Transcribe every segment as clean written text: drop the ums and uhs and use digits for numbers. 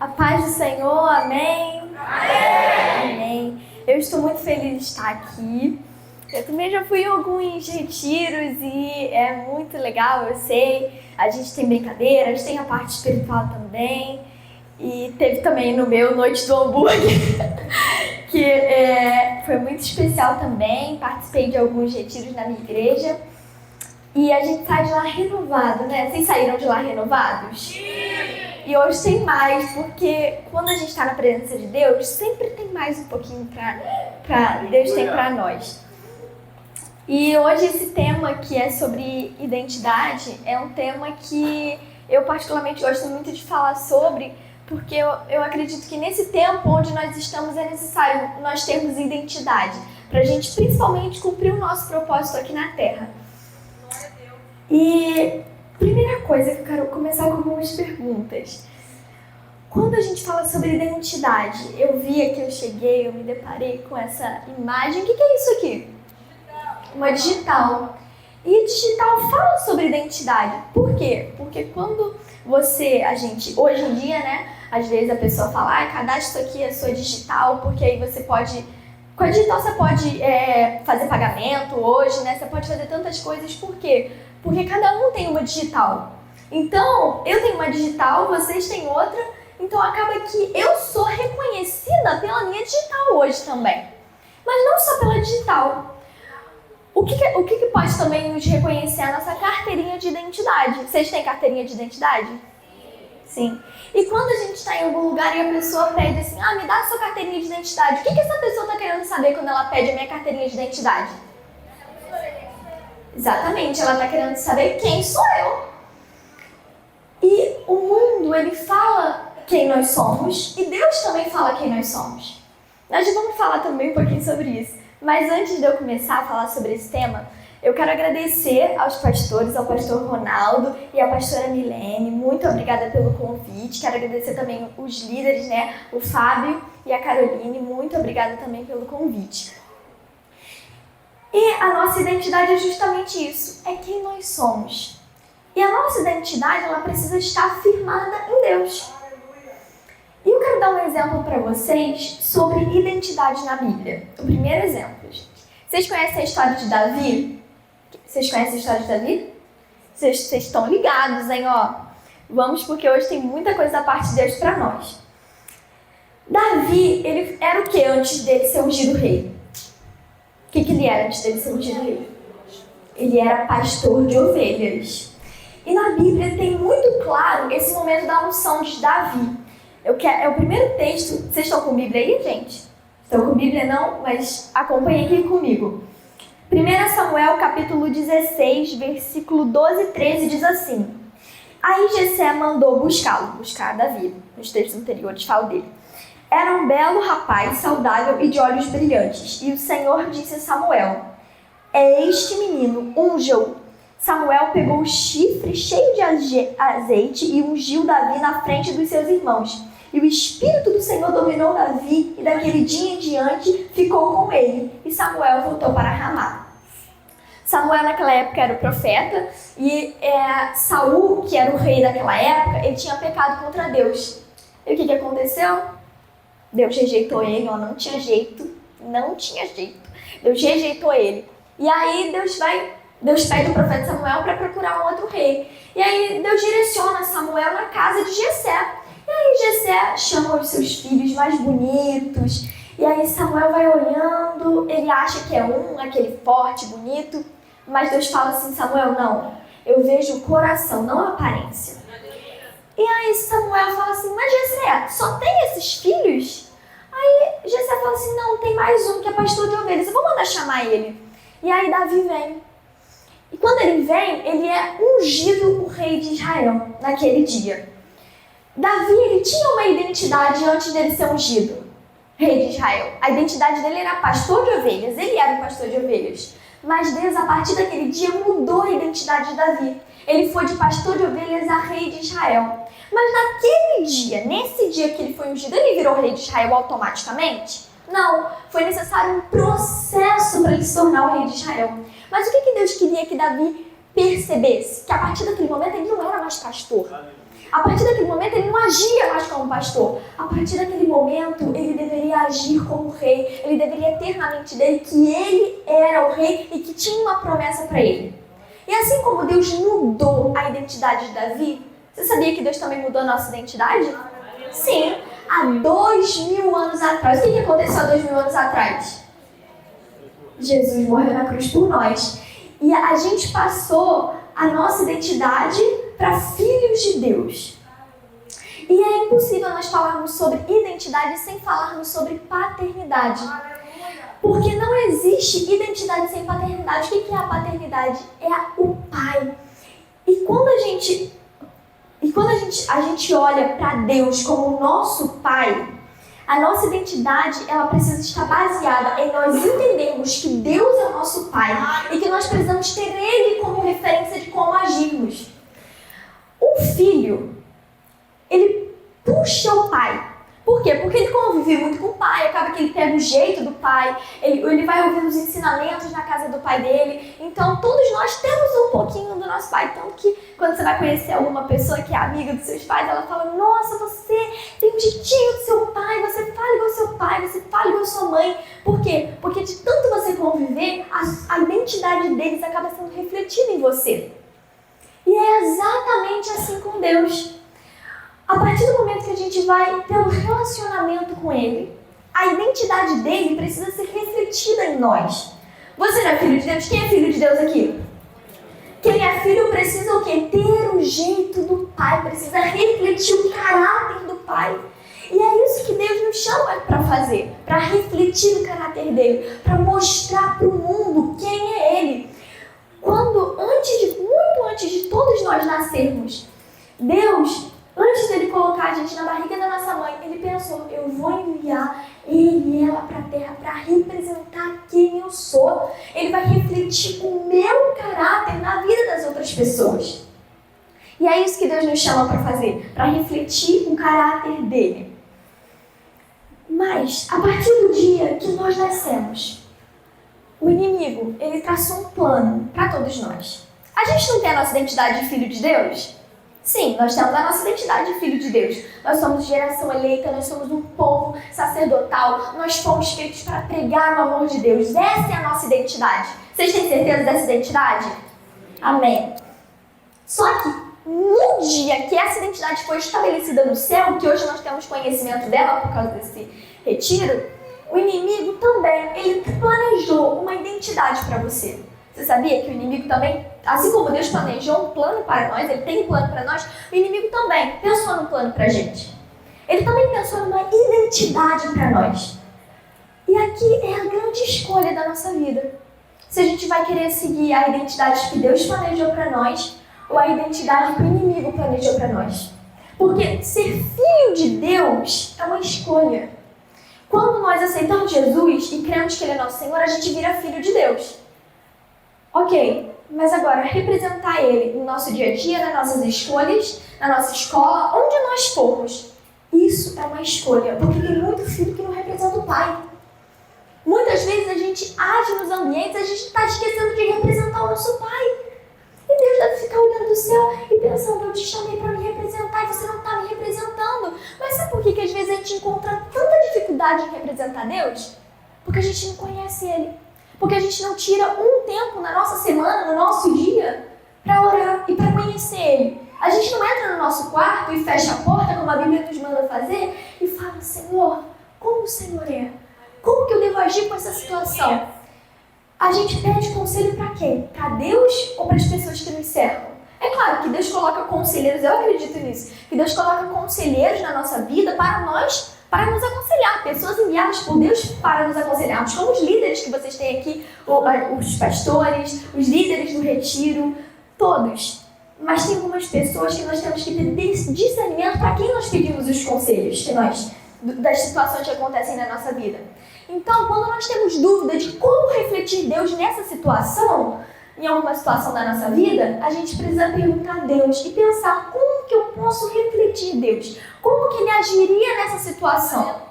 A paz do Senhor, amém? Amém! Amém. Eu estou muito feliz de estar aqui. Eu também já fui em alguns retiros e é muito legal, eu sei. A gente tem brincadeiras, tem a parte espiritual também. E teve também no meu Noite do Hambúrguer, que foi muito especial também. Participei de alguns retiros na minha igreja. E a gente sai de lá renovado, né? Vocês saíram de lá renovados? Sim! E hoje tem mais, porque quando a gente está na presença de Deus, sempre tem mais um pouquinho para Deus tem para nós. E hoje esse tema que é sobre identidade é um tema que eu particularmente gosto muito de falar sobre, porque eu acredito que nesse tempo onde nós estamos é necessário nós termos identidade, para a gente principalmente cumprir o nosso propósito aqui na Terra. E primeira coisa que eu quero começar com algumas perguntas. Quando a gente fala sobre identidade, eu vi aqui, eu cheguei, eu me deparei com essa imagem. O que é isso aqui? Uma digital. E digital fala sobre identidade. Por quê? Porque quando hoje em dia, né, às vezes a pessoa fala, cadastra isso aqui a sua digital, porque aí você pode, com a digital você pode fazer pagamento hoje, né, você pode fazer tantas coisas. Por quê? Porque cada um tem uma digital. Então, eu tenho uma digital, vocês têm outra, então acaba que eu sou reconhecida pela minha digital hoje também. Mas não só pela digital. O que pode também nos reconhecer? A nossa carteirinha de identidade. Vocês têm carteirinha de identidade? Sim. E quando a gente está em algum lugar e a pessoa pede assim, me dá a sua carteirinha de identidade, o que essa pessoa está querendo saber quando ela pede a minha carteirinha de identidade? Exatamente, ela está querendo saber quem sou eu. E o mundo, ele fala quem nós somos e Deus também fala quem nós somos. Nós já vamos falar também um pouquinho sobre isso. Mas antes de eu começar a falar sobre esse tema, eu quero agradecer aos pastores, ao pastor Ronaldo e à pastora Milene. Muito obrigada pelo convite. Quero agradecer também os líderes, né? O Fábio e a Caroline. Muito obrigada também pelo convite. E a nossa identidade é justamente isso, é quem nós somos. E a nossa identidade, ela precisa estar firmada em Deus. E eu quero dar um exemplo para vocês sobre identidade na Bíblia. O primeiro exemplo, gente. Vocês conhecem a história de Davi? Vocês conhecem a história de Davi? Vocês estão ligados, hein? Vamos, porque hoje tem muita coisa da parte de Deus para nós. Davi, ele era o que antes dele ser ungido rei? O que ele era antes dele ser ungido rei? Ele era pastor de ovelhas. E na Bíblia tem muito claro esse momento da unção de Davi. É o primeiro texto. Vocês estão com Bíblia aí, gente? Estão com Bíblia não? Mas acompanhem aqui comigo. 1 Samuel capítulo 16, versículo 12 e 13 diz assim: Aí Jessé mandou buscar Davi. Nos textos anteriores falo dele. Era um belo rapaz, saudável e de olhos brilhantes. E o Senhor disse a Samuel: É este menino, unja-o. Samuel pegou o chifre cheio de azeite e ungiu Davi na frente dos seus irmãos. E o Espírito do Senhor dominou Davi, e daquele dia em diante ficou com ele. E Samuel voltou para Ramá. Samuel naquela época era o profeta, e Saul, que era o rei daquela época, ele tinha pecado contra Deus. E o que aconteceu? Deus rejeitou ele, não tinha jeito. Deus rejeitou ele. E aí Deus pede o profeta Samuel para procurar um outro rei. E aí Deus direciona Samuel na casa de Jessé. E aí Jessé chama os seus filhos mais bonitos. E aí Samuel vai olhando, ele acha que é aquele forte, bonito. Mas Deus fala assim, Samuel, não. Eu vejo o coração, não a aparência. E aí Samuel fala assim, mas Jessé, só tem esses filhos? Aí Jessé fala assim, não, tem mais um que é pastor de ovelhas. Eu vou mandar chamar ele. E aí Davi vem. E quando ele vem, ele é ungido o rei de Israel naquele dia. Davi, ele tinha uma identidade antes dele ser ungido, rei de Israel. A identidade dele era pastor de ovelhas, ele era um pastor de ovelhas. Mas Deus, a partir daquele dia, mudou a identidade de Davi. Ele foi de pastor de ovelhas a rei de Israel. Mas naquele dia, nesse dia que ele foi ungido, ele virou rei de Israel automaticamente? Não, foi necessário um processo para ele se tornar o rei de Israel. Mas o que Deus queria que Davi percebesse? Que a partir daquele momento ele não era mais pastor. A partir daquele momento, ele não agia mais como pastor. A partir daquele momento, ele deveria agir como rei. Ele deveria ter na mente dele que ele era o rei e que tinha uma promessa para ele. E assim como Deus mudou a identidade de Davi, você sabia que Deus também mudou a nossa identidade? Sim, há 2000 anos atrás. O que aconteceu há 2000 anos atrás? Jesus morreu na cruz por nós. E a gente passou a nossa identidade para filhos de Deus. E é impossível nós falarmos sobre identidade sem falarmos sobre paternidade. Porque não existe identidade sem paternidade. O que é a paternidade? É o pai. E quando a gente olha para Deus como nosso pai, a nossa identidade ela precisa estar baseada em nós entendermos que Deus é o nosso pai e que nós precisamos ter Ele como referência de como agirmos. Um filho, ele puxa o pai. Por quê? Porque ele convive muito com o pai, acaba que ele pega o jeito do pai, ele vai ouvindo os ensinamentos na casa do pai dele. Então, todos nós temos um pouquinho do nosso pai. Tanto que, quando você vai conhecer alguma pessoa que é amiga dos seus pais, ela fala, nossa, você tem um jeitinho do seu pai, você fala igual ao seu pai, você fala igual a sua mãe. Por quê? Porque de tanto você conviver, a identidade deles acaba sendo refletida em você. E é exatamente assim com Deus. A partir do momento que a gente vai ter um relacionamento com Ele, a identidade dele precisa ser refletida em nós. Você não é filho de Deus? Quem é filho de Deus aqui? Quem é filho precisa o quê? Ter o jeito do pai, precisa refletir o caráter do pai. E é isso que Deus nos chama para fazer, para refletir o caráter dele, para mostrar para o mundo quem é Ele. Quando, muito antes de todos nós nascermos, Deus, antes dele colocar a gente na barriga da nossa mãe, ele pensou, eu vou enviar ele e ela para a terra para representar quem eu sou. Ele vai refletir o meu caráter na vida das outras pessoas. E é isso que Deus nos chama para fazer, para refletir o caráter dele. Mas, a partir do dia que nós nascemos, o inimigo, ele traçou um plano para todos nós. A gente não tem a nossa identidade de filho de Deus? Sim, nós temos a nossa identidade de filho de Deus. Nós somos geração eleita, nós somos um povo sacerdotal, nós fomos feitos para pregar o amor de Deus. Essa é a nossa identidade. Vocês têm certeza dessa identidade? Amém. Só que no dia que essa identidade foi estabelecida no céu, que hoje nós temos conhecimento dela por causa desse retiro, o inimigo também, ele planejou uma identidade para você. Você sabia que o inimigo também, assim como Deus planejou um plano para nós, ele tem um plano para nós, o inimigo também pensou num plano para a gente. Ele também pensou numa identidade para nós. E aqui é a grande escolha da nossa vida. Se a gente vai querer seguir a identidade que Deus planejou para nós, ou a identidade que o inimigo planejou para nós. Porque ser filho de Deus é uma escolha. Quando nós aceitamos Jesus e cremos que Ele é nosso Senhor, a gente vira filho de Deus. Ok, mas agora representar Ele no nosso dia a dia, nas nossas escolhas, na nossa escola, onde nós formos, isso é uma escolha, porque tem muito filho que não representa o pai. Muitas vezes a gente age nos ambientes, a gente está esquecendo de representar o nosso pai. E Deus deve ficar olhando do céu e pensando, eu te chamei para me representar e você não está me representando. Mas sabe por que às vezes a gente encontra tanta dificuldade em representar Deus? Porque a gente não conhece Ele. Porque a gente não tira um tempo na nossa semana, no nosso dia, para orar e para conhecer Ele. A gente não entra no nosso quarto e fecha a porta, como a Bíblia nos manda fazer, e fala, Senhor, como o Senhor é? Como que eu devo agir com essa situação? A gente pede conselho para quem? Para Deus ou para as pessoas que nos cercam? É claro que Deus coloca conselheiros, eu acredito nisso, que Deus coloca conselheiros na nossa vida para nós, para nos aconselhar, pessoas enviadas por Deus para nos aconselharmos, como os líderes que vocês têm aqui, os pastores, os líderes do retiro, todos. Mas tem algumas pessoas que nós temos que ter discernimento para quem nós pedimos os conselhos das situações que acontecem na nossa vida. Então, quando nós temos dúvida de como refletir Deus nessa situação, em alguma situação da nossa vida, a gente precisa perguntar a Deus e pensar como que eu posso refletir Deus, como que Ele agiria nessa situação.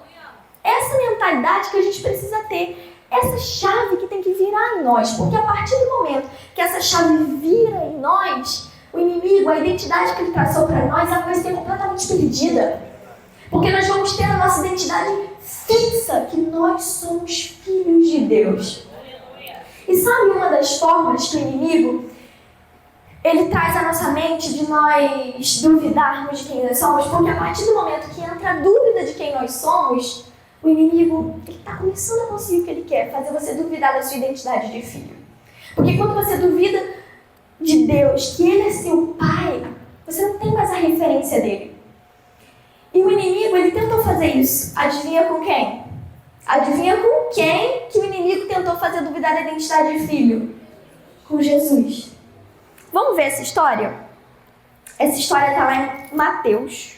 Essa mentalidade que a gente precisa ter, essa chave que tem que virar em nós, porque a partir do momento que essa chave vira em nós, o inimigo, a identidade que ele traçou para nós, ela vai ser completamente perdida. Porque nós vamos ter a nossa identidade fixa, que nós somos filhos de Deus. E sabe uma das formas que o inimigo, ele traz à nossa mente de nós duvidarmos de quem nós somos? Porque a partir do momento que entra a dúvida de quem nós somos, o inimigo está começando a conseguir o que ele quer, fazer você duvidar da sua identidade de filho. Porque quando você duvida de Deus, que Ele é seu Pai, você não tem mais a referência dele. E o inimigo, ele tentou fazer isso. Adivinha com quem? Adivinha com quem que o inimigo tentou fazer duvidar da identidade de filho? Com Jesus. Vamos ver essa história? Essa história está lá em Mateus.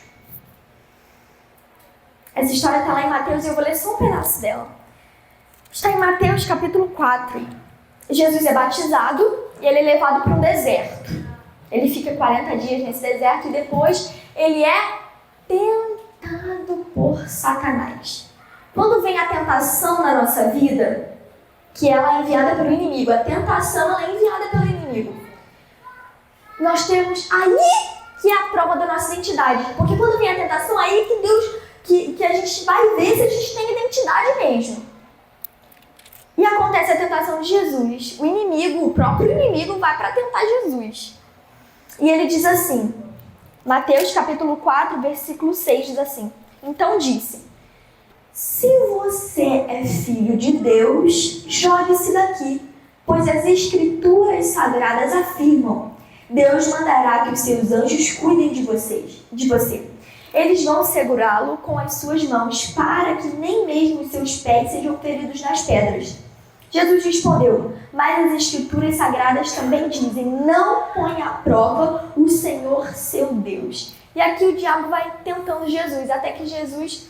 Essa história está lá em Mateus e eu vou ler só um pedaço dela. Está em Mateus capítulo 4. Jesus é batizado e ele é levado para um deserto. Ele fica 40 dias nesse deserto e depois ele é tentado por Satanás. Quando vem a tentação na nossa vida, que ela é enviada pelo inimigo, a tentação ela é enviada pelo inimigo. Nós temos aí que é a prova da nossa identidade. Porque quando vem a tentação, aí que Deus, que a gente vai ver se a gente tem identidade mesmo. E acontece a tentação de Jesus. O inimigo, o próprio inimigo, vai para tentar Jesus. E ele diz assim, Mateus capítulo 4, versículo 6, diz assim: Então disse, se você é filho de Deus, jogue-se daqui, pois as escrituras sagradas afirmam, Deus mandará que os seus anjos cuidem de você. Eles vão segurá-lo com as suas mãos, para que nem mesmo os seus pés sejam feridos nas pedras. Jesus respondeu, mas as escrituras sagradas também dizem, não põe à prova o Senhor seu Deus. E aqui o diabo vai tentando Jesus, até que Jesus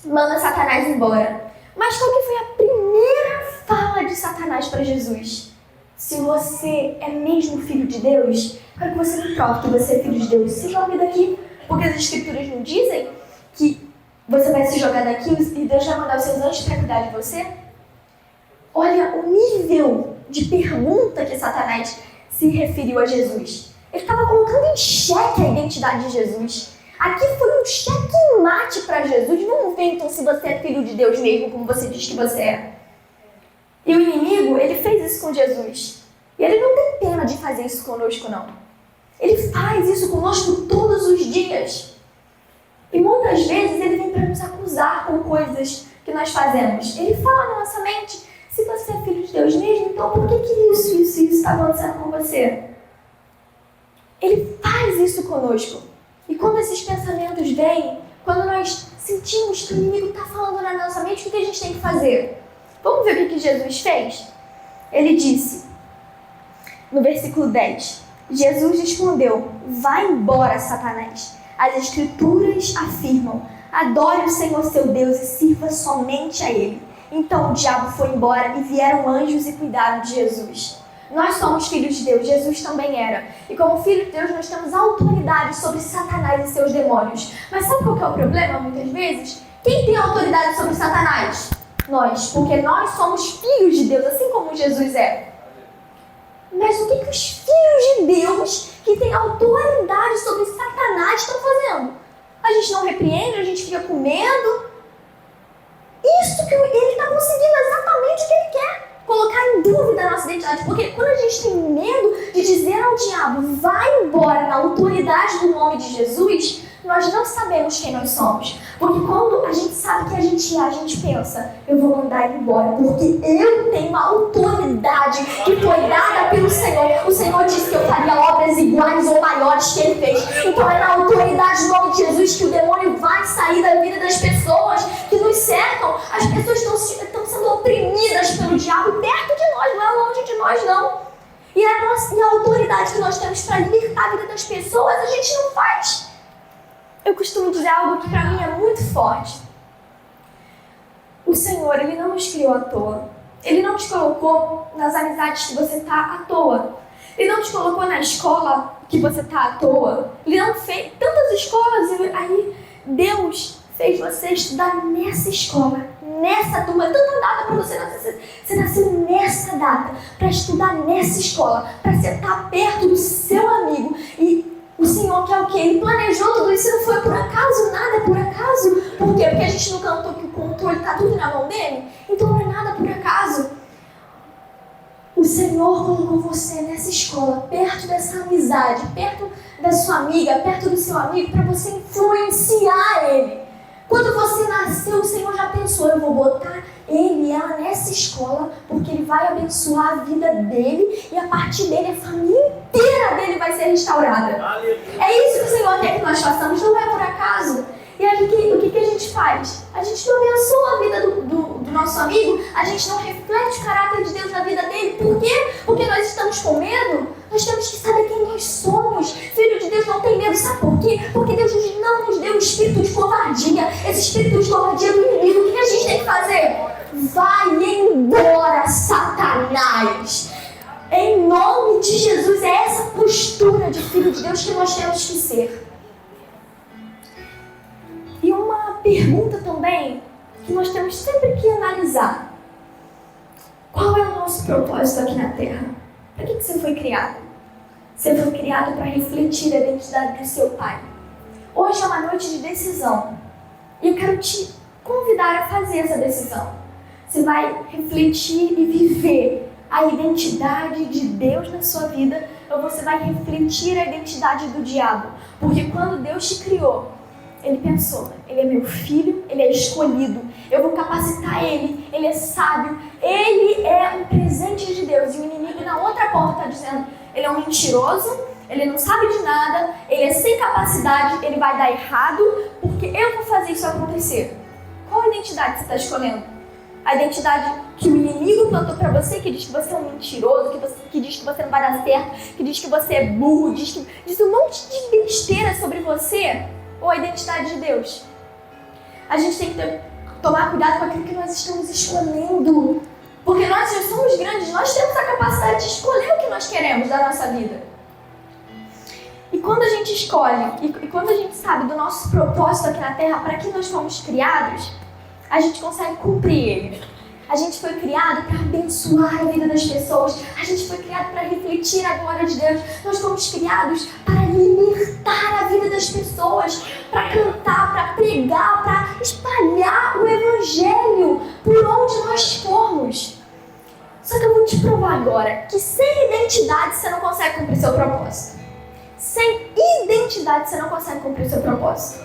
manda Satanás embora. Mas qual que foi a primeira fala de Satanás para Jesus? Se você é mesmo filho de Deus, quero que você me prove que você é filho de Deus. Se jogue daqui, porque as escrituras não dizem que você vai se jogar daqui e Deus vai mandar os seus anjos para cuidar de você? Olha o nível de pergunta que Satanás se referiu a Jesus. Ele estava colocando em xeque a identidade de Jesus. Aqui foi um xeque-mate para Jesus. Não vê então se você é filho de Deus mesmo, como você diz que você é. E o inimigo, ele fez isso com Jesus. E ele não tem pena de fazer isso conosco, não. Ele faz isso conosco todos os dias. E muitas vezes ele vem para nos acusar com coisas que nós fazemos. Ele fala na nossa mente, se você é filho de Deus mesmo, então por que isso está acontecendo com você? Ele faz isso conosco. E quando esses pensamentos vêm, quando nós sentimos que o inimigo está falando na nossa mente, o que a gente tem que fazer? Vamos ver o que Jesus fez? Ele disse, no versículo 10, Jesus respondeu, vai embora, Satanás. As escrituras afirmam, adore o Senhor seu Deus e sirva somente a Ele. Então o diabo foi embora e vieram anjos e cuidaram de Jesus. Nós somos filhos de Deus, Jesus também era. E como filho de Deus, nós temos autoridade sobre Satanás e seus demônios. Mas sabe qual que é o problema, muitas vezes? Quem tem autoridade sobre Satanás? Nós, porque nós somos filhos de Deus, assim como Jesus é. Mas o que os filhos de Deus, que têm autoridade sobre Satanás, estão fazendo? A gente não repreende, a gente fica com medo. Isso que ele está conseguindo exatamente o que ele quer. Colocar em dúvida a nossa identidade. Porque quando a gente tem medo de dizer ao diabo, vai embora na autoridade do nome de Jesus, nós não sabemos quem nós somos. Porque quando a gente sabe que a gente pensa, eu vou mandar ele embora, porque eu tenho uma autoridade que foi dada pelo Senhor. O Senhor disse que eu faria obras iguais ou maiores que ele fez. Então é na autoridade do nome de Jesus que o demônio vai sair da vida das pessoas que nos cercam. As pessoas estão sendo oprimidas pelo diabo perto de nós, não é longe de nós, não. E a autoridade que nós temos para libertar a vida das pessoas, a gente não faz. Eu costumo dizer algo que para mim é muito forte. O Senhor, Ele não nos criou à toa. Ele não te colocou nas amizades que você está à toa. Ele não te colocou na escola que você está à toa. Ele não fez tantas escolas e aí Deus fez você estudar nessa escola. nessa turma, tanta data para você nascer. Você nasceu nessa data, para estudar nessa escola, para sentar perto do seu amigo. E o Senhor quer o quê? Ele planejou tudo isso, não foi por acaso, nada por acaso. Por quê? Porque a gente não cantou que o controle está tudo na mão dele? Então não é nada por acaso. O Senhor colocou você nessa escola, perto dessa amizade, perto da sua amiga, perto do seu amigo, para você influenciar ele. Quando você nasceu, o Senhor já pensou, eu vou botar ele e ela nessa escola, porque ele vai abençoar a vida dele e a partir dele a família inteira dele vai ser restaurada. É isso que o Senhor quer que nós façamos, não é por acaso. E aí o que a gente faz? A gente não abençoa a vida do nosso amigo, a gente não reflete o caráter de Deus na vida dele. Por quê? Porque nós estamos com medo. Nós temos que saber quem nós somos. Filho de Deus não tem medo, sabe por quê? Porque Deus não nos deu o espírito de covardia, esse espírito de covardia do inimigo. O que a gente tem que fazer? Vai embora, Satanás! Em nome de Jesus, é essa postura de filho de Deus que nós temos que ser. E uma pergunta também que nós temos sempre que analisar. Qual é o nosso propósito aqui na Terra? Para que você foi criado? Você foi criado para refletir a identidade do seu Pai. Hoje é uma noite de decisão. E eu quero te convidar a fazer essa decisão. Você vai refletir e viver a identidade de Deus na sua vida, ou você vai refletir a identidade do diabo. Porque quando Deus te criou, Ele pensou, ele é meu filho, ele é escolhido, eu vou capacitar ele é sábio, ele é um presente de Deus. E o inimigo na outra porta está dizendo, ele é um mentiroso, ele não sabe de nada, ele é sem capacidade, ele vai dar errado, porque eu vou fazer isso acontecer. Qual identidade você está escolhendo? A identidade que o inimigo plantou para você, que diz que você é um mentiroso, que diz que você não vai dar certo, que diz que você é burro, diz um monte de besteira sobre você? Ou a identidade de Deus? A gente tem que tomar cuidado com aquilo que nós estamos escolhendo. Porque nós já somos grandes, nós temos a capacidade de escolher o que nós queremos da nossa vida. E quando a gente escolhe, e quando a gente sabe do nosso propósito aqui na Terra, para que nós fomos criados, a gente consegue cumprir ele. A gente foi criado para abençoar a vida das pessoas. A gente foi criado para refletir a glória de Deus. Nós fomos criados para libertar a vida das pessoas, para cantar, para pregar, para espalhar o Evangelho por onde nós formos. Só que eu vou te provar agora que sem identidade você não consegue cumprir seu propósito. Sem identidade você não consegue cumprir seu propósito.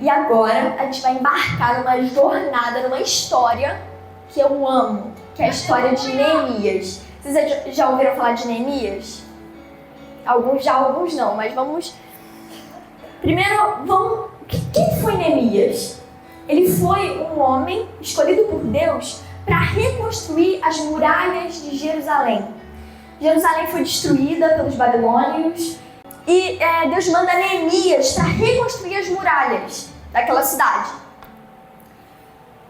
E agora a gente vai embarcar numa jornada, numa história que eu amo, que é a história de Neemias. Vocês já ouviram falar de Neemias? Alguns já, alguns não, mas vamos... Primeiro, quem foi Neemias? Ele foi um homem escolhido por Deus para reconstruir as muralhas de Jerusalém. Jerusalém foi destruída pelos babilônios e Deus manda Neemias para reconstruir as muralhas daquela cidade.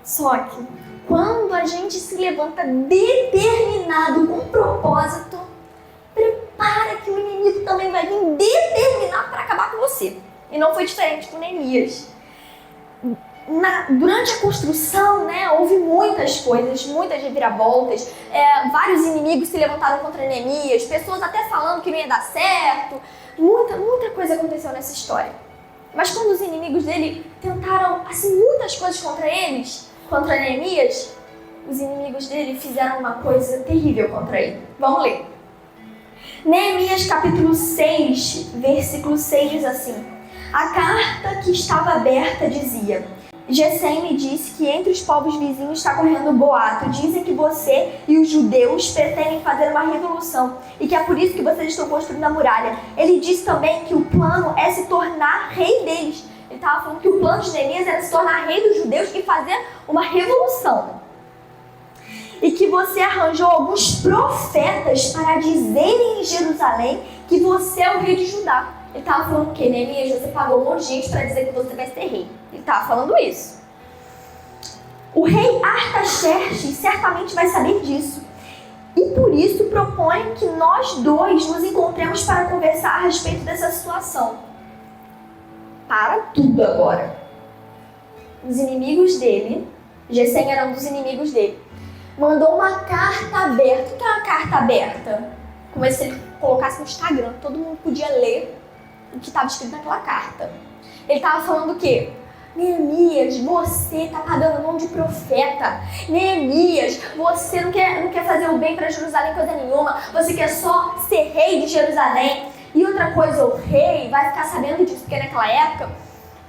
Só que quando a gente se levanta determinado com propósito, prepara que o inimigo também vai vir determinado para acabar com você. E não foi diferente com Neemias. Durante a construção, houve muitas coisas, muitas reviravoltas, vários inimigos se levantaram contra Neemias, pessoas até falando que não ia dar certo, muita coisa aconteceu nessa história. Mas quando os inimigos dele tentaram muitas coisas contra Neemias, os inimigos dele fizeram uma coisa terrível contra ele. Vamos ler. Neemias capítulo 6, versículo 6 diz assim: a carta que estava aberta dizia: Gesem me disse que entre os povos vizinhos está correndo boato. Dizem que você e os judeus pretendem fazer uma revolução e que é por isso que vocês estão construindo a muralha. Ele disse também que o plano é se tornar rei deles. Ele estava falando que o plano de Neemias era se tornar rei dos judeus e fazer uma revolução. E que você arranjou alguns profetas para dizerem em Jerusalém que você é o rei de Judá. Ele estava falando que Neemias, você pagou um monte de gente para dizer que você vai ser rei. Ele estava falando isso. O rei Artaxerxes certamente vai saber disso. E por isso propõe que nós dois nos encontremos para conversar a respeito dessa situação. Para tudo agora. Os inimigos dele Gesem era um dos inimigos dele. Mandou uma carta aberta. O que é uma carta aberta? Como se ele colocasse no Instagram, todo mundo podia ler o que estava escrito naquela carta. Ele estava falando o quê? Neemias, você está pagando mão de profeta. Neemias, você não quer fazer o bem para Jerusalém coisa nenhuma. Você quer só ser rei de Jerusalém. E outra coisa, o rei vai ficar sabendo disso, porque naquela época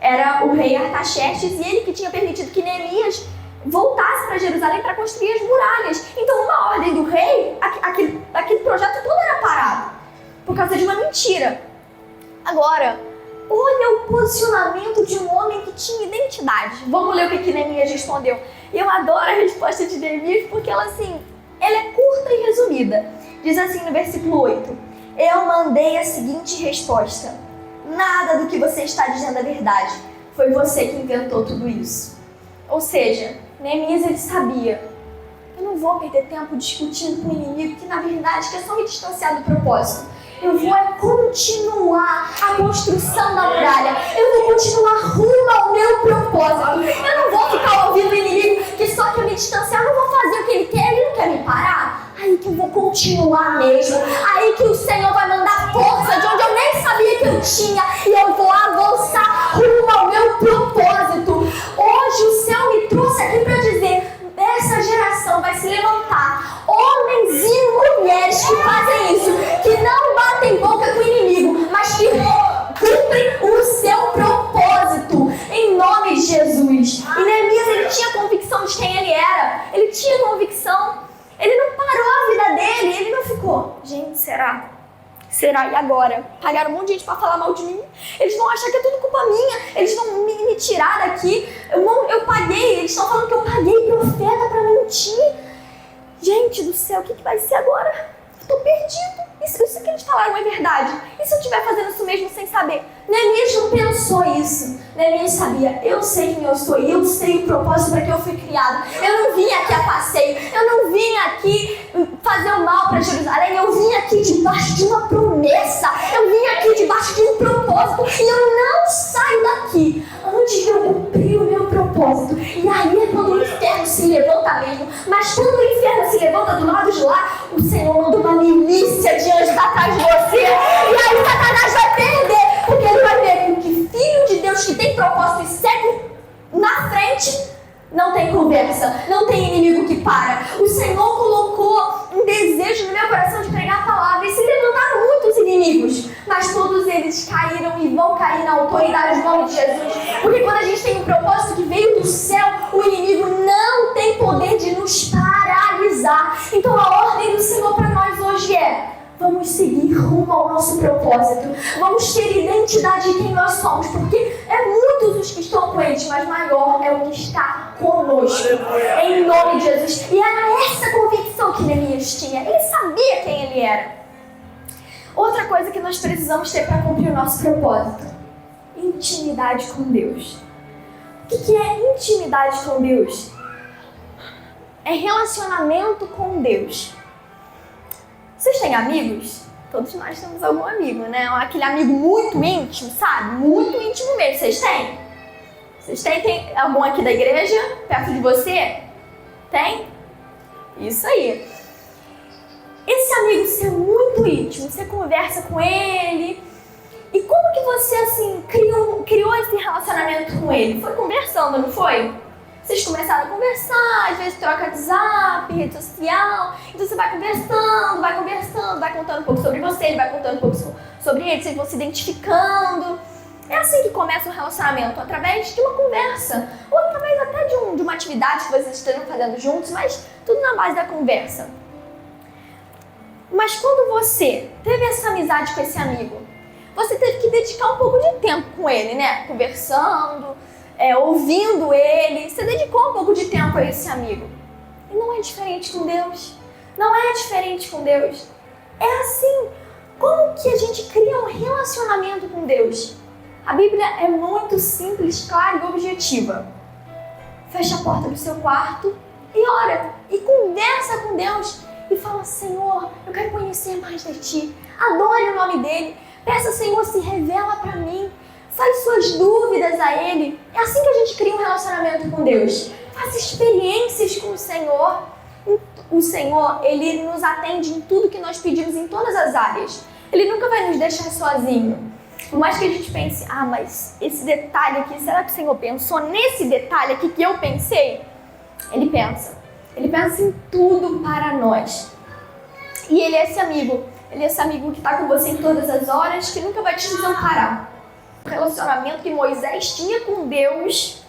era o rei Artaxerxes e ele que tinha permitido que Neemias voltasse para Jerusalém para construir as muralhas. Então, uma ordem do rei, aquele projeto todo era parado por causa de uma mentira. Agora, olha o posicionamento de um homem que tinha identidade. Vamos ler o que Neemias respondeu. Eu adoro a resposta de Neemias porque ela é curta e resumida. Diz assim no versículo 8: eu mandei a seguinte resposta: nada do que você está dizendo é verdade. Foi você que inventou tudo isso. Ou seja, Neemias ele sabia: eu não vou perder tempo discutindo com o inimigo que na verdade quer só me distanciar do propósito. Eu vou continuar a construção da muralha. Eu vou continuar rumo ao meu propósito. Eu não vou ficar ouvindo o inimigo que só quer me distanciar. Eu não vou fazer o que ele quer, ele não quer me parar. Aí que eu vou continuar mesmo. Aí que o Senhor vai mandar força de onde eu nem sabia que eu tinha. E eu vou avançar rumo ao meu propósito. Hoje o céu me trouxe aqui para dizer: essa geração vai se levantar homens e mulheres que fazem isso, que não batem boca com o inimigo, mas que cumprem o seu propósito, em nome de Jesus. E Neemias, ele tinha convicção de quem ele era, ele tinha convicção, ele não parou a vida dele, ele não ficou: gente, será? E agora? Pagaram um monte de gente para falar mal de mim, eles vão achar que é tudo culpa minha, eles vão me tirar daqui, eu paguei, eles estão falando que eu paguei profeta para mentir. Gente do céu, o que vai ser agora? Eu tô perdido. Isso que eles falaram é verdade. E se eu estiver fazendo isso mesmo sem saber? Neemias não pensou isso. Neemias sabia: eu sei quem eu sou e eu sei o propósito para que eu fui criado. Eu não vim aqui a passeio. Eu não vim aqui fazer o mal para Jerusalém. Eu vim aqui debaixo de uma promessa. Eu vim aqui debaixo de um propósito. E eu não saio daqui antes de eu cumprir o meu propósito. E aí é quando o inferno se levanta mesmo. Mas quando o inferno se levanta do lado de lá, o Senhor manda uma milícia de anjos atrás de você. E aí Satanás vai perder. Porque ele vai ver que filho de Deus que tem propósito e segue na frente, não tem conversa, não tem inimigo que para. O Senhor colocou um desejo no meu coração de pregar a palavra e se levantaram muitos inimigos, mas todos eles caíram e vão cair na autoridade do nome de Jesus. Porque quando a gente tem um propósito que veio do céu, o inimigo não tem poder de nos paralisar. Então a ordem do Senhor para nós hoje é: vamos seguir rumo ao nosso propósito. Vamos ter identidade de quem nós somos, porque é muitos os que estão com eles, mas maior é o que está conosco. Em nome de Jesus. E era essa convicção que Neemias tinha. Ele sabia quem ele era. Outra coisa que nós precisamos ter para cumprir o nosso propósito: intimidade com Deus. O que é intimidade com Deus? É relacionamento com Deus. Vocês têm amigos? Todos nós temos algum amigo, né? Aquele amigo muito íntimo, sabe? Muito íntimo mesmo. Vocês têm? Vocês têm? Tem algum aqui da igreja? Perto de você? Tem? Isso aí. Esse amigo seu é muito íntimo, você conversa com ele. E como que você, assim, criou esse relacionamento com ele? Foi conversando, não foi? Vocês começaram a conversar, às vezes troca WhatsApp, rede social. Então você vai conversando, vai contando um pouco sobre você, ele vai contando um pouco sobre ele, vocês vão se identificando. É assim que começa um relacionamento, através de uma conversa. Ou através até de uma atividade que vocês estejam fazendo juntos, mas tudo na base da conversa. Mas quando você teve essa amizade com esse amigo, você teve que dedicar um pouco de tempo com ele, né? Conversando, ouvindo ele. Você dedicou um pouco de tempo a esse amigo. E não é diferente com Deus. Não é diferente com Deus. É assim. Como que a gente cria um relacionamento com Deus? A Bíblia é muito simples, clara e objetiva. Fecha a porta do seu quarto e ora. E conversa com Deus. E fala: Senhor, eu quero conhecer mais de Ti. Adore o nome dEle. Peça: Senhor, se revela para mim. Fale suas dúvidas a Ele. É assim que a gente cria um relacionamento com Deus. faça experiências com o Senhor. O Senhor, Ele nos atende em tudo que nós pedimos, em todas as áreas. Ele nunca vai nos deixar sozinho. Por mais que a gente pense, mas esse detalhe aqui, será que o Senhor pensou nesse detalhe aqui que eu pensei? Ele pensa em tudo para nós. E Ele é esse amigo que está com você em todas as horas, que nunca vai te desamparar. O relacionamento que Moisés tinha com Deus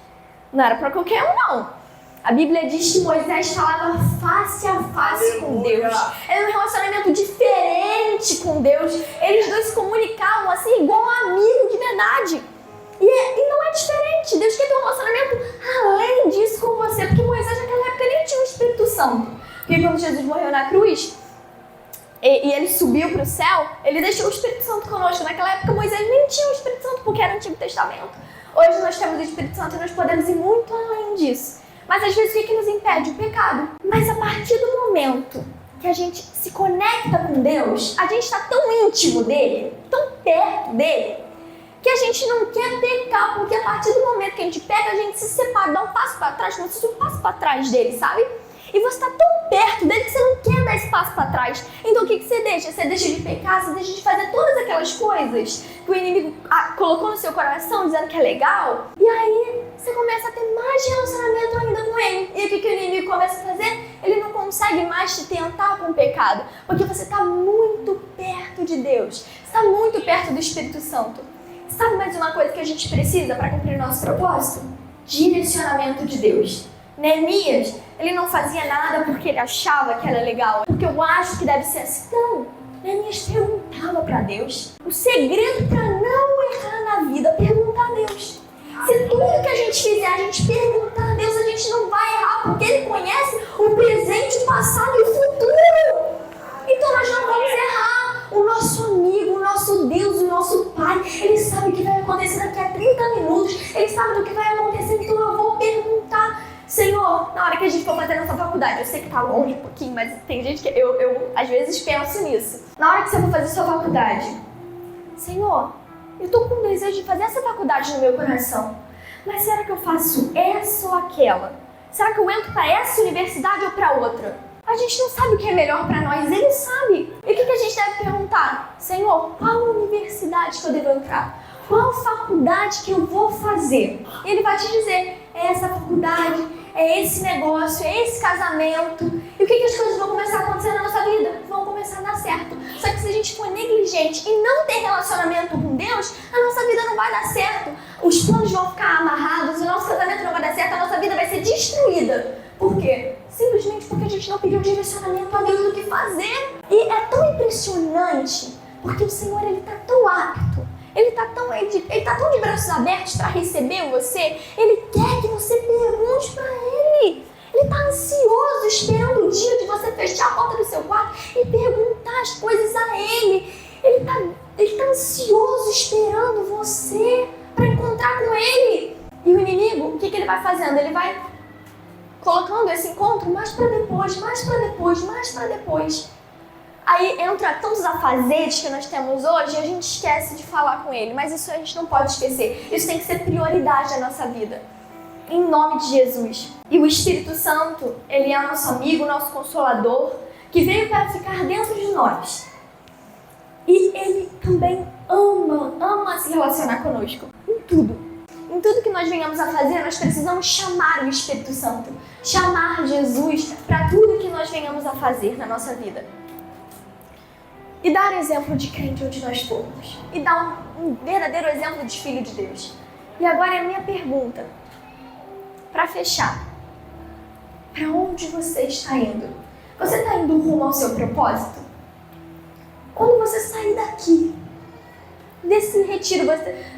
não era para qualquer um, não. A Bíblia diz que Moisés falava face a face com Deus. Era um relacionamento diferente com Deus. Eles dois se comunicavam assim, igual um amigo de verdade. E não é diferente. Deus quer ter um relacionamento além disso com você. Porque Moisés naquela época nem tinha o Espírito Santo. Porque quando Jesus morreu na cruz e ele subiu para o céu, ele deixou o Espírito Santo conosco. Naquela época Moisés nem tinha o Espírito Santo porque era o Antigo Testamento. Hoje nós temos o Espírito Santo e nós podemos ir muito além disso. Mas às vezes o que nos impede? O pecado. Mas a partir do momento que a gente se conecta com Deus, a gente está tão íntimo dele, tão perto dele, que a gente não quer pecar, porque a partir do momento que a gente peca, a gente se separa, dá um passo para trás, como se fosse um passo para trás dele, sabe? E você está tão perto dele que você não quer dar esse passo para trás. Então o que você deixa? Você deixa de pecar, você deixa de fazer todas aquelas coisas que o inimigo colocou no seu coração, dizendo que é legal. E aí você começa a ter mais relacionamento ainda com ele. E o que o inimigo começa a fazer? Ele não consegue mais te tentar com o pecado, porque você está muito perto de Deus. Você está muito perto do Espírito Santo. Sabe mais uma coisa que a gente precisa para cumprir o nosso propósito? Direcionamento de Deus. Neemias, ele não fazia nada porque ele achava que era legal, porque eu acho que deve ser assim. Não, Neemias perguntava para Deus. O segredo para não errar na vida é perguntar a Deus. Se tudo que a gente fizer, a gente perguntar a Deus, a gente não vai errar, porque Ele conhece o presente, o passado e o futuro. Então nós não vamos errar. O nosso amigo, o nosso Deus, o nosso Pai, Ele sabe o que vai acontecer daqui a 30 minutos. Ele sabe do que vai acontecer, então eu vou perguntar. Senhor, na hora que a gente for fazer nossa faculdade, eu sei que tá longe um pouquinho, mas tem gente que eu às vezes penso nisso. Na hora que você for fazer sua faculdade, Senhor, eu tô com desejo de fazer essa faculdade no meu coração, mas será que eu faço essa ou aquela? Será que eu entro para essa universidade ou para outra? A gente não sabe o que é melhor para nós, Ele sabe. E o que a gente deve perguntar? Senhor, qual universidade que eu devo entrar? Qual faculdade que eu vou fazer? E Ele vai te dizer, é essa faculdade, é esse negócio, é esse casamento. E o que as coisas vão começar a acontecer na nossa vida? Vão começar a dar certo. Só que se a gente for negligente e não ter relacionamento com Deus, a nossa vida não vai dar certo. Os planos vão ficar amarrados, o nosso casamento não vai dar certo, a nossa vida vai ser destruída. Por quê? Simplesmente porque a gente não pediu direcionamento a Deus do que fazer. E é tão impressionante, porque o Senhor, Ele está tão apto. Ele tá tão de braços abertos para receber você. Ele quer que você pergunte para Ele. Ele tá ansioso, esperando o dia de você fechar a porta do seu quarto e perguntar as coisas a Ele. Ele tá ansioso, esperando você para encontrar com Ele. E o inimigo, o que ele vai fazendo? Ele vai colocando esse encontro mais para depois, mais para depois, mais para depois. Aí entra tantos afazeres que nós temos hoje e a gente esquece de falar com Ele. Mas isso a gente não pode esquecer. Isso tem que ser prioridade na nossa vida. Em nome de Jesus. E o Espírito Santo, Ele é nosso amigo, nosso consolador, que veio para ficar dentro de nós. E Ele também ama se relacionar conosco. Em tudo. Em tudo que nós venhamos a fazer, nós precisamos chamar o Espírito Santo. Chamar Jesus para tudo que nós venhamos a fazer na nossa vida. E dar exemplo de crente onde nós formos. E dar um verdadeiro exemplo de filho de Deus. E agora é a minha pergunta. Para fechar. Para onde você está indo? Você está indo rumo ao seu propósito? Quando você sair daqui, desse retiro,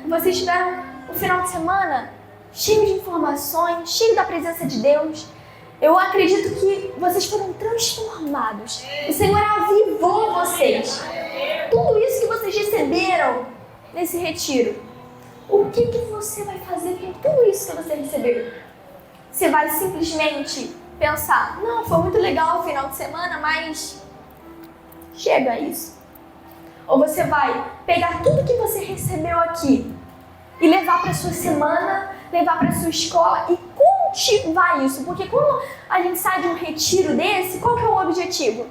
vocês tiveram um final de semana cheio de informações, cheio da presença de Deus. Eu acredito que vocês foram transformados. O Senhor avivou vocês. Tudo isso que vocês receberam nesse retiro. O que você vai fazer com tudo isso que você recebeu? Você vai simplesmente pensar, não, foi muito legal o final de semana, mas chega a isso. Ou você vai pegar tudo que você recebeu aqui e levar para sua semana, levar para sua escola e cultivar isso. Porque quando a gente sai de um retiro desse, qual que é o objetivo?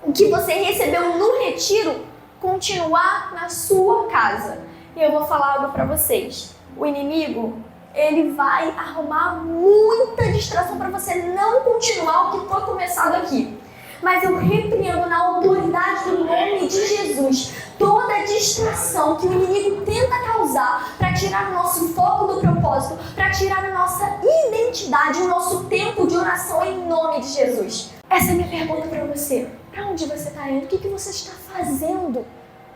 O que você recebeu no retiro, continuar na sua casa. E eu vou falar algo para vocês. O inimigo, ele vai arrumar muita distração para você não continuar o que foi começado aqui. Mas eu repreendo na autoridade do nome de Jesus toda distração que o inimigo tenta causar para tirar o nosso foco do propósito, para tirar a nossa identidade, o nosso tempo de oração em nome de Jesus. Essa é a minha pergunta para você. Para onde você está indo? O que você está fazendo?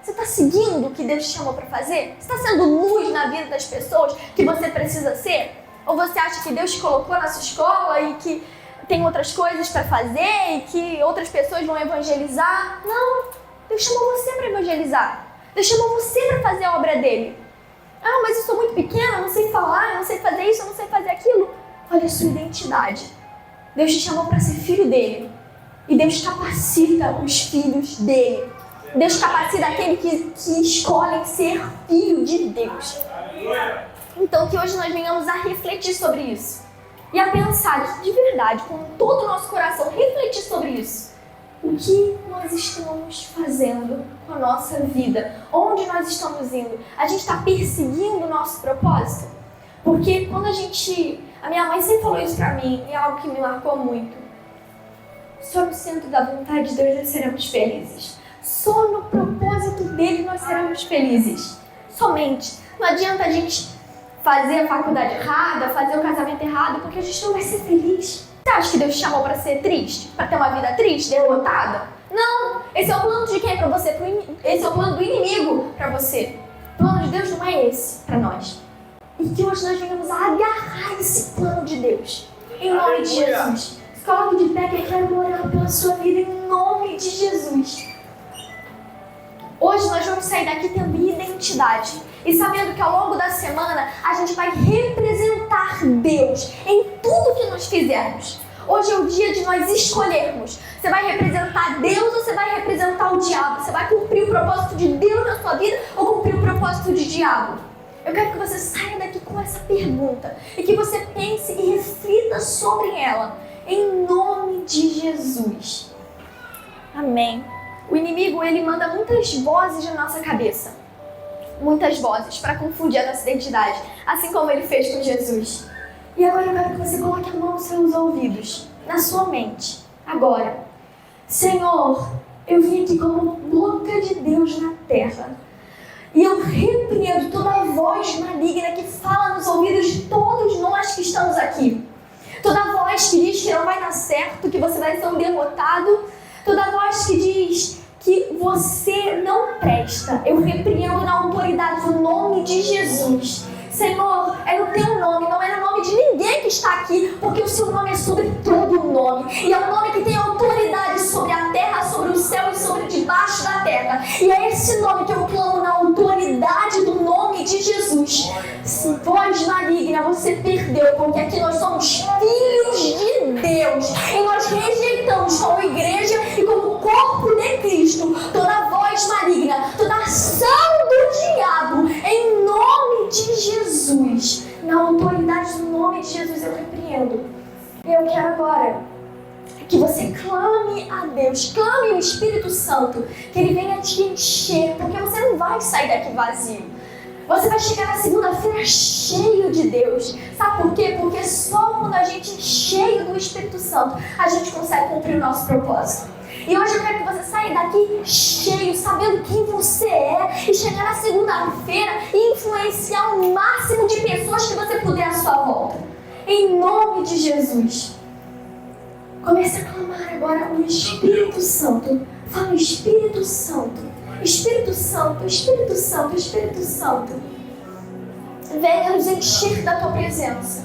Você está seguindo o que Deus te chamou para fazer? Você está sendo luz na vida das pessoas que você precisa ser? Ou você acha que Deus te colocou na sua escola e que tem outras coisas para fazer e que outras pessoas vão evangelizar? Não, Deus chamou você para evangelizar. Deus chamou você para fazer a obra dele. Ah, mas eu sou muito pequena, eu não sei falar, eu não sei fazer isso, eu não sei fazer aquilo. Olha a sua identidade. Deus te chamou para ser filho dele. E Deus capacita os filhos dele. Deus capacita aquele que escolhem ser filho de Deus. Então que hoje nós venhamos a refletir sobre isso. E a pensar de verdade, com todo o nosso coração, refletir sobre isso. O que nós estamos fazendo com a nossa vida? Onde nós estamos indo? A gente está perseguindo o nosso propósito? Porque quando a minha mãe sempre falou isso pra mim, e é algo que me marcou muito. Só no centro da vontade de Deus nós seremos felizes. Só no propósito dele nós seremos felizes. Somente. Não adianta a gente fazer a faculdade errada, fazer o casamento errado, porque a gente não vai ser feliz. Você acha que Deus te chamou para ser triste? Para ter uma vida triste, derrotada? Não! Esse é o plano de quem para você? Esse é o plano do inimigo para você. O plano de Deus não é esse para nós. E que hoje nós venhamos a agarrar esse plano de Deus. Em nome de Jesus. Se coloque de pé que eu quero orar pela sua vida em nome de Jesus. Hoje nós vamos sair daqui tendo identidade e sabendo que ao longo da semana a gente vai representar Deus em tudo que nós fizermos. Hoje é o dia de nós escolhermos. Você vai representar Deus ou você vai representar o diabo? Você vai cumprir o propósito de Deus na sua vida ou cumprir o propósito de diabo? Eu quero que você saia daqui com essa pergunta e que você pense e reflita sobre ela, em nome de Jesus. Amém. O inimigo, ele manda muitas vozes na nossa cabeça. Muitas vozes para confundir a nossa identidade, assim como ele fez com Jesus. E agora eu quero que você coloque a mão nos seus ouvidos, na sua mente. Agora, Senhor, eu vim aqui como boca de Deus na terra. E eu repreendo toda a voz maligna que fala nos ouvidos de todos nós que estamos aqui. Toda a voz que diz que não vai dar certo, que você vai ser um derrotado. Toda a voz que diz que você não presta. Eu repreendo na autoridade do nome de Jesus. Senhor, é no teu nome, não é no nome de ninguém que está aqui, porque o seu nome é sobre todo o nome. E é o nome que tem autoridade sobre a terra, sobre o céu e sobre debaixo da terra. E é esse nome que eu clamo na autoridade do nome de Jesus. Voz maligna, você perdeu, porque aqui nós somos filhos de Deus. E nós rejeitamos como igreja e como corpo de Cristo toda voz maligna, toda ação do diabo, em nome de Jesus. Na autoridade do nome de Jesus eu repreendo. E eu quero agora que você clame a Deus, clame o Espírito Santo, que Ele venha te encher, porque você não vai sair daqui vazio. Você vai chegar na segunda-feira cheio de Deus. Sabe por quê? Porque só quando a gente é cheio do Espírito Santo, a gente consegue cumprir o nosso propósito. E hoje eu quero que você saia daqui cheio, sabendo quem você é, e chegar na segunda-feira e influenciar o máximo de pessoas que você puder à sua volta. Em nome de Jesus. Comece a clamar agora o Espírito Santo. Fala, Espírito Santo. Espírito Santo, Espírito Santo, Espírito Santo. Venha nos encher da tua presença.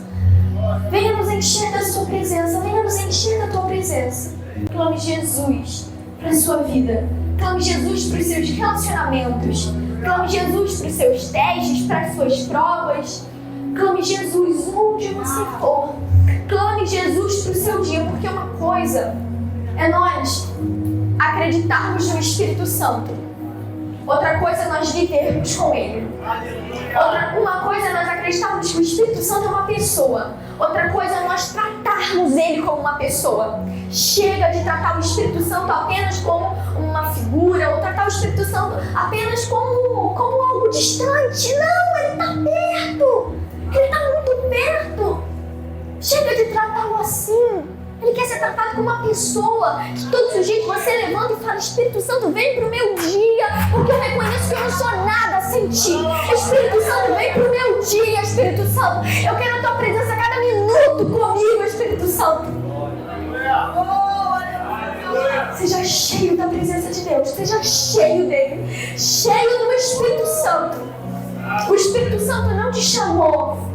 Venha nos encher da sua presença. Venha nos encher da tua presença. Clame Jesus para a sua vida. Clame Jesus para os seus relacionamentos. Clame Jesus para os seus testes, para as suas provas. Clame Jesus onde você for. Clame Jesus para o seu dia, porque uma coisa é nós acreditarmos no Espírito Santo. Outra coisa é nós vivermos com Ele. Uma coisa é nós acreditarmos que o Espírito Santo é uma pessoa. Outra coisa é nós tratarmos Ele como uma pessoa. Chega de tratar o Espírito Santo apenas como uma figura, ou tratar o Espírito Santo apenas como algo distante. Não, Ele está perto. Ele está muito perto. Chega de tratá-lo assim. Ele quer ser tratado como uma pessoa que todos os dias você levanta e fala: Espírito Santo, vem pro meu dia, porque eu reconheço que eu não sou nada sem ti. Espírito Santo, vem pro meu dia, Espírito Santo. Eu quero a tua presença a cada minuto comigo, Espírito Santo. Seja cheio da presença de Deus, seja cheio dele, cheio do Espírito Santo. O Espírito Santo não te chamou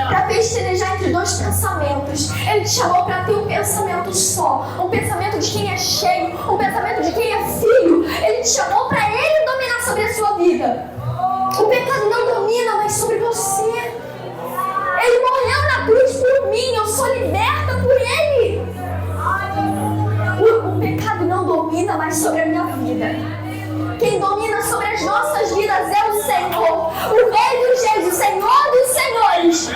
para pestejar entre dois pensamentos. Ele te chamou para ter um pensamento só, um pensamento de quem é cheio, um pensamento de quem é filho. Ele te chamou para Ele dominar sobre a sua vida. O pecado não domina mais sobre você. Ele morreu na cruz por mim, eu sou liberta por Ele. O pecado não domina mais sobre a minha vida. Quem domina sobre as nossas vidas é o Senhor, o Rei dos Reis, o Senhor dos Senhores.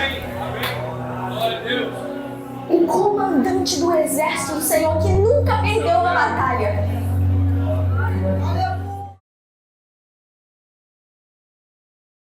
O comandante do exército do Senhor, que